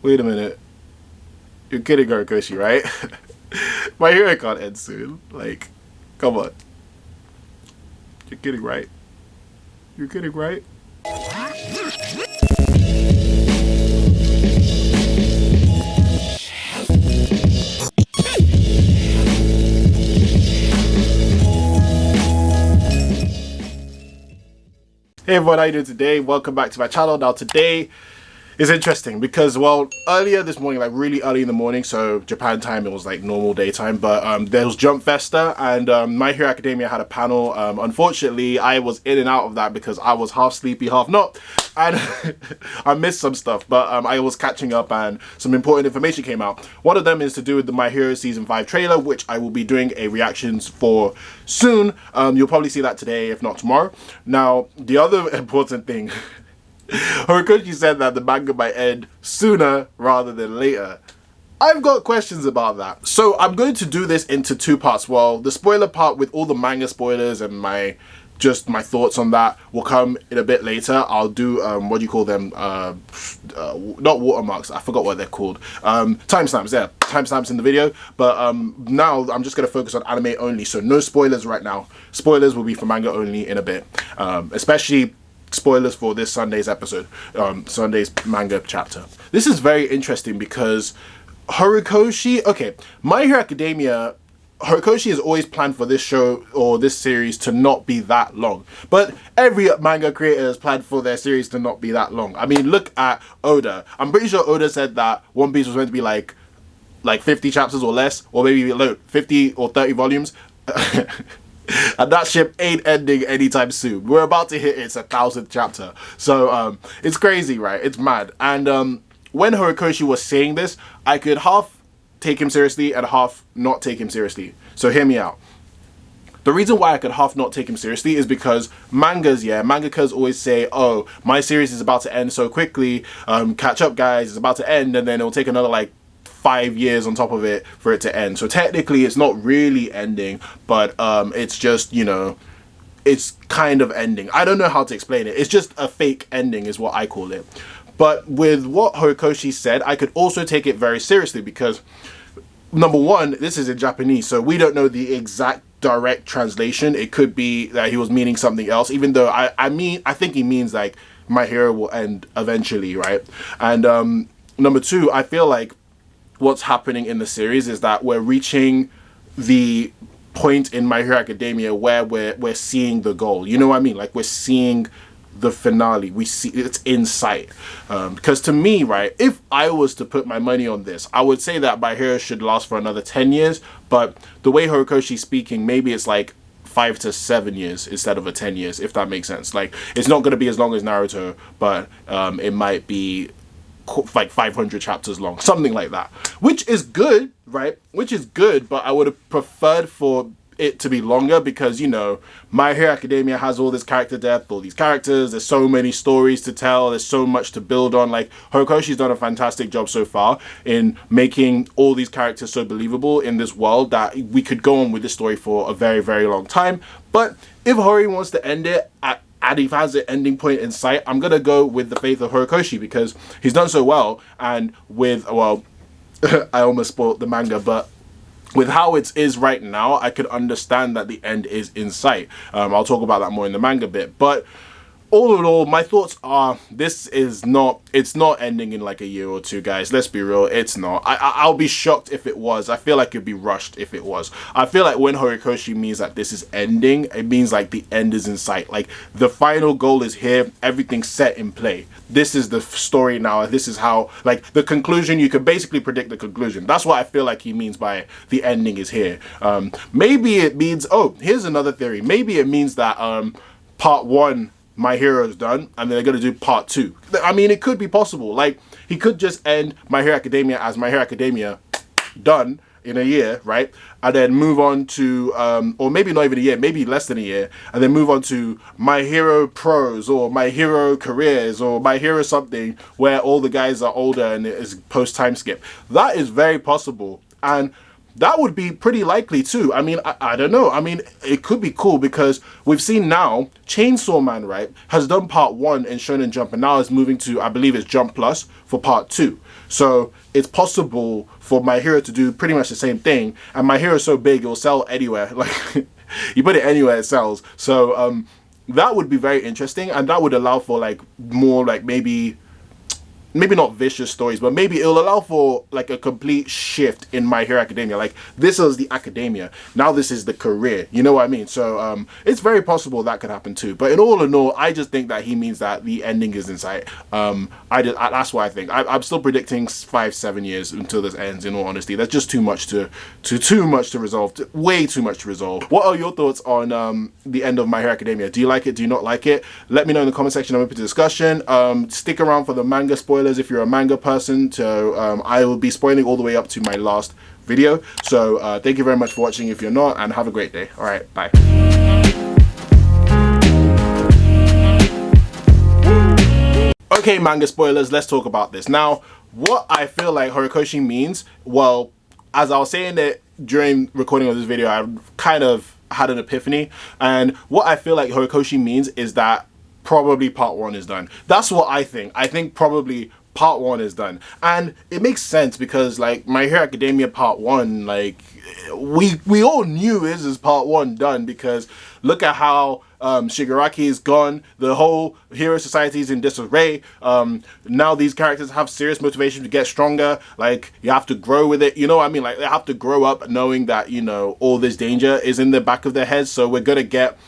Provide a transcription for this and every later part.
Wait a minute. You're kidding, horikoshi, right? My Hero can't end soon. Like, come on. You're kidding, right? You're kidding, right? Hey everyone, how you doing today? Welcome back to my channel. Now today is interesting because, well, earlier this morning, like really early in the morning, so Japan time, it was like normal daytime, but there was Jump Festa and My Hero Academia had a panel. Unfortunately, I was in and out of that because I was half sleepy, half not, and I missed some stuff, but I was catching up and some important information came out. One of them is to do with the My Hero Season 5 trailer, which I will be doing a reactions for soon. You'll probably see that today, if not tomorrow. Now, the other important thing, horikoshi said that the manga might end sooner rather than later. I've got questions about that. So I'm going to do this into two parts. Well, the spoiler part with all the manga spoilers and my thoughts on that will come in a bit later. I'll do what do you call them, not watermarks, I forgot what they're called, timestamps. Yeah, timestamps in the video, but now I'm just going to focus on anime only, so no spoilers right now. Spoilers will be for manga only in a bit, especially spoilers for this Sunday's episode, Sunday's manga chapter. This is very interesting because horikoshi, okay, My Hero Academia, horikoshi is always planned for this show or this series to not be that long, but every manga creator has planned for their series to not be that long. I mean, look at Oda. I'm pretty sure Oda said that One Piece was meant to be like 50 chapters or less, or maybe 50 or 30 volumes. And that ship ain't ending anytime soon. We're about to hit its 1,000th chapter. So it's crazy, right? It's mad. And when horikoshi was saying this, I could half take him seriously and half not take him seriously. So hear me out. The reason why I could half not take him seriously is because mangakas always say, oh, my series is about to end so quickly, catch up guys, it's about to end, and then it'll take another like 5 years on top of it for it to end. So technically it's not really ending, but it's just, you know, it's kind of ending. I don't know how to explain it. It's just a fake ending is what I call it. But with what horikoshi said, I could also take it very seriously because, number one, this is in Japanese, so we don't know the exact direct translation. It could be that he was meaning something else, even though I think he means like my hero will end eventually, right? And number two, I feel like what's happening in the series is that we're reaching the point in My Hero Academia where we're seeing the goal. You know what I mean? Like we're seeing the finale. We see it's in sight. Because to me, right, if I was to put my money on this, I would say that My Hero should last for another 10 years. But the way horikoshi's speaking, maybe it's like 5 to 7 years instead of 10 years, if that makes sense. Like it's not going to be as long as Naruto, but it might be like 500 chapters long, something like that, which is good, right? Which is good, but I would have preferred for it to be longer because, you know, My Hero Academia has all this character depth, all these characters, there's so many stories to tell, there's so much to build on. Like horikoshi's done a fantastic job so far in making all these characters so believable in this world that we could go on with this story for a very, very long time. But if Hori wants to end it and he has an ending point in sight, I'm gonna go with the faith of horikoshi because he's done so well. And with, well, I almost spoiled the manga, but with how it is right now, I could understand that the end is in sight. I'll talk about that more in the manga bit, but all in all, my thoughts are it's not ending in like a year or two, guys. Let's be real, it's not. I'll be shocked if it was. I feel like it'd be rushed if it was. I feel like when horikoshi means that this is ending, it means like the end is in sight. Like the final goal is here, everything's set in play. This is the story now, this is how, like the conclusion, you can basically predict the conclusion. That's what I feel like he means by the ending is here. Maybe it means, oh, here's another theory. Maybe it means that part one, My Hero's done, and then they're going to do part two. I mean, it could be possible. Like, he could just end My Hero Academia as My Hero Academia done in a year, right? And then move on to, or maybe not even a year, maybe less than a year, and then move on to My Hero Pros, or My Hero Careers, or My Hero something, where all the guys are older and it is post-time skip. That is very possible. And that would be pretty likely too. I mean, I don't know. I mean, it could be cool because we've seen now Chainsaw Man, right, has done part one in Shonen Jump and now is moving to, I believe it's Jump Plus for part two. So it's possible for My Hero to do pretty much the same thing, and My Hero is so big it will sell anywhere. Like you put it anywhere, it sells. So that would be very interesting, and that would allow for like more like maybe not vicious stories, but maybe it'll allow for like a complete shift in My Hero Academia. Like this is the academia, now this is the career, you know what I mean? So it's very possible that could happen too. But in all, I just think that he means that the ending is in sight. That's what I think. I'm still predicting 5-7 years until this ends, in all honesty. That's just too much to resolve, way too much to resolve. What are your thoughts on the end of My Hero Academia? Do you like it? Do you not like it? Let me know in the comment section. I'm open to discussion. Stick around for the manga spoilers if you're a manga person. So I will be spoiling all the way up to my last video. So thank you very much for watching if you're not, and have a great day. All right, bye. Okay, manga spoilers, let's talk about this. Now, what I feel like horikoshi means, well, as I was saying it during recording of this video, I kind of had an epiphany, and what I feel like horikoshi means is that probably part 1 is done. That's what I think. I think probably part 1 is done, and it makes sense because like My Hero Academia part 1, like we all knew this is part 1 done, because look at how Shigaraki is gone, the whole hero society is in disarray. Now these characters have serious motivation to get stronger. Like you have to grow with it, you know what I mean? Like they have to grow up knowing that, you know, all this danger is in the back of their heads. So we're gonna get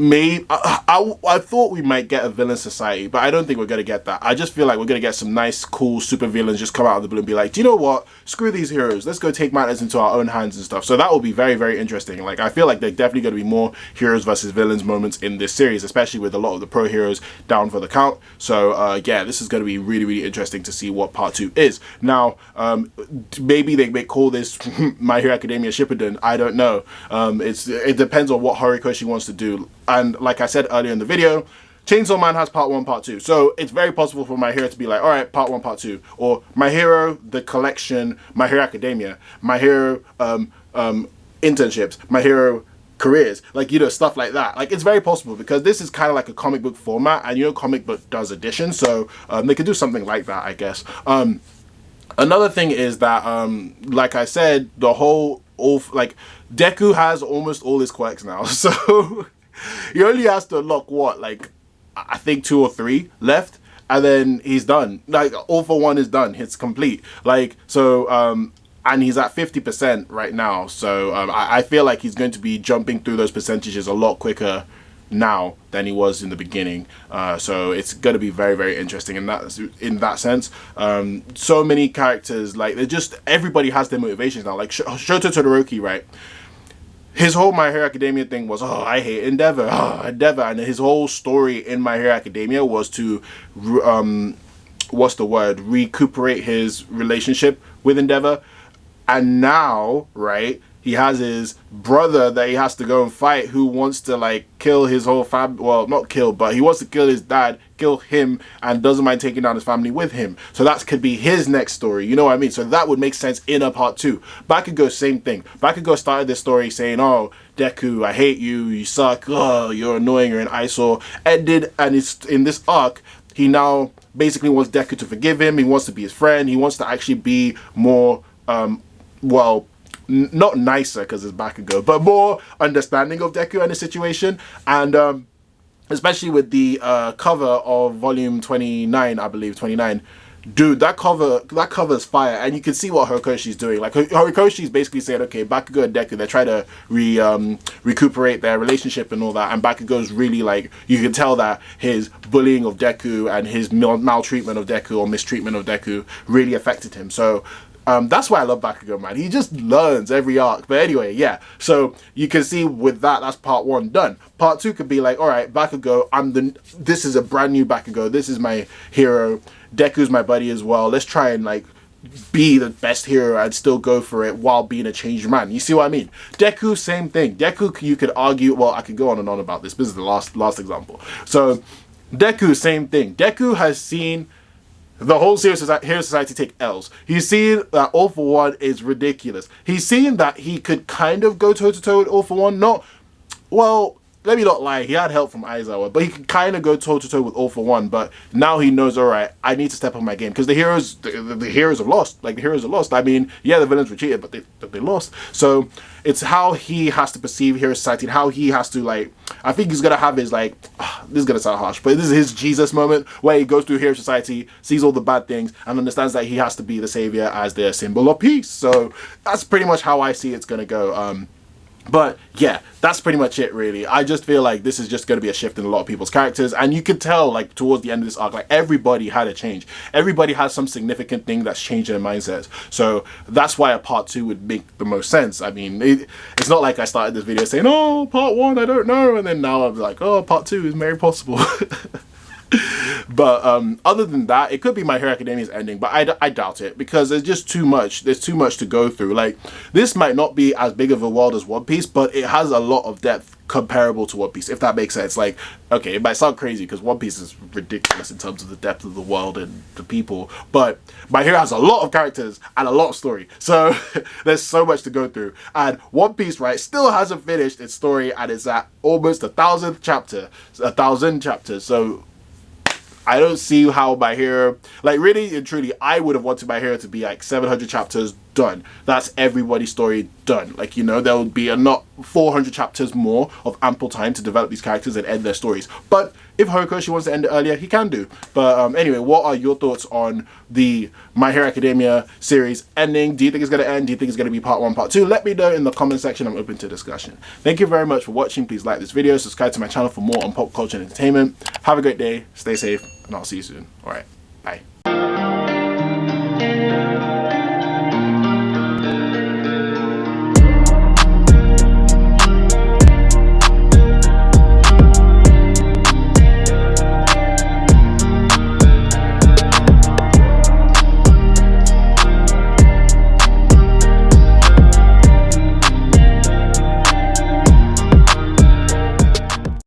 I thought we might get a villain society, but I don't think we're gonna get that. I just feel like we're gonna get some nice cool super villains just come out of the blue and be like, do you know what, screw these heroes, let's go take matters into our own hands and stuff. So that will be very, very interesting. Like I feel like there's definitely going to be more heroes versus villains moments in this series, especially with a lot of the pro heroes down for the count. So yeah, this is going to be really, really interesting to see what part 2 is. Now maybe they may call this My Hero Academia Shippuden, I don't know. It depends on what Horikoshi wants to do. And like I said earlier in the video, Chainsaw Man has part 1, part 2. So it's very possible for My Hero to be like, all right, part 1, part 2. Or My Hero, the collection, My Hero Academia, My Hero internships, My Hero careers, like, you know, stuff like that. Like it's very possible because this is kind of like a comic book format, and you know comic book does additions, so they could do something like that, I guess. Another thing is that like I said, the whole like Deku has almost all his quirks now, so he only has to unlock what, like I think 2 or 3 left, and then he's done. Like All For One is done, it's complete. Like so and he's at 50% right now, so I feel like he's going to be jumping through those percentages a lot quicker now than he was in the beginning. So it's going to be very, very interesting in that sense. So many characters, like they're just, everybody has their motivations now. Like Shoto Todoroki, right? His whole My Hero Academia thing was, oh, I hate Endeavor, and his whole story in My Hero Academia was to recuperate his relationship with Endeavor. And now, right, he has his brother that he has to go and fight, who wants to like kill his whole family. Well, not kill, but he wants to kill his dad, kill him, and doesn't mind taking down his family with him. So that could be his next story, you know what I mean? So that would make sense in a part 2. Bakugo, same thing. Bakugo started this story saying, oh, Deku, I hate you, you suck, oh, you're annoying, you're an eyesore. Ended, and it's in this arc, he now basically wants Deku to forgive him, he wants to be his friend, he wants to actually be more, well, not nicer because it's Bakugo, but more understanding of Deku and the situation. And especially with the cover of volume 29, I believe 29, dude, that cover's fire, and you can see what Horikoshi's doing. Like Horikoshi's basically saying, okay, Bakugo and Deku, they're trying to recuperate their relationship and all that, and Bakugo's really like, you can tell that his bullying of Deku and his maltreatment of Deku or mistreatment of Deku really affected him. So that's why I love Bakugo, man. He just learns every arc. But anyway, yeah. So you can see with that, that's part 1 done. Part 2 could be like, all right, Bakugo, this is a brand new Bakugo. This is my hero. Deku's my buddy as well. Let's try and like be the best hero and still go for it while being a changed man. You see what I mean? Deku, same thing. Deku, you could argue, well, I could go on and on about this. This is the last example. So Deku, same thing. Deku has seen the whole Hero Society take L's. He's seen that All For One is ridiculous. He's seen that he could kind of go toe-to-toe with All For One. Not, well, let me not lie, he had help from Aizawa, but he could kind of go toe to toe with All for One. But now he knows, all right, I need to step up my game because the heroes have lost. Like, the heroes have lost. I mean, yeah, the villains were cheated, but they lost. So it's how he has to perceive Hero Society and how he has to, like, I think he's gonna have his, like, this is gonna sound harsh, but this is his Jesus moment where he goes through Hero Society, sees all the bad things, and understands that he has to be the savior as their symbol of peace. So that's pretty much how I see it's gonna go. But yeah, that's pretty much it, really. I just feel like this is just going to be a shift in a lot of people's characters, and you could tell, like, towards the end of this arc, like, everybody had a change. Everybody has some significant thing that's changed their mindsets. So that's why a part 2 would make the most sense. I mean, it's not like I started this video saying, oh, part 1, I don't know, and then now I'm like, oh, part 2 is very possible. But other than that, it could be My Hero Academia's ending, but I doubt it because there's just too much. There's too much to go through. Like, this might not be as big of a world as One Piece, but it has a lot of depth comparable to One Piece, if that makes sense. Like, okay, it might sound crazy because One Piece is ridiculous in terms of the depth of the world and the people, but My Hero has a lot of characters and a lot of story, so there's so much to go through. And One Piece, right, still hasn't finished its story, and it's at almost 1,000th chapter, 1,000 chapters. So I don't see how My Hero, like, really and truly, I would have wanted My Hero to be like 700 chapters done. That's everybody's story done. Like, you know, there would be not 400 chapters more of ample time to develop these characters and end their stories. But if Horikoshi wants to end it earlier, he can do. But anyway, what are your thoughts on the My Hero Academia series ending? Do you think it's going to end? Do you think it's going to be part 1, part 2? Let me know in the comment section. I'm open to discussion. Thank you very much for watching. Please like this video, subscribe to my channel for more on pop culture and entertainment. Have a great day, stay safe, and I'll see you soon. Alright, bye.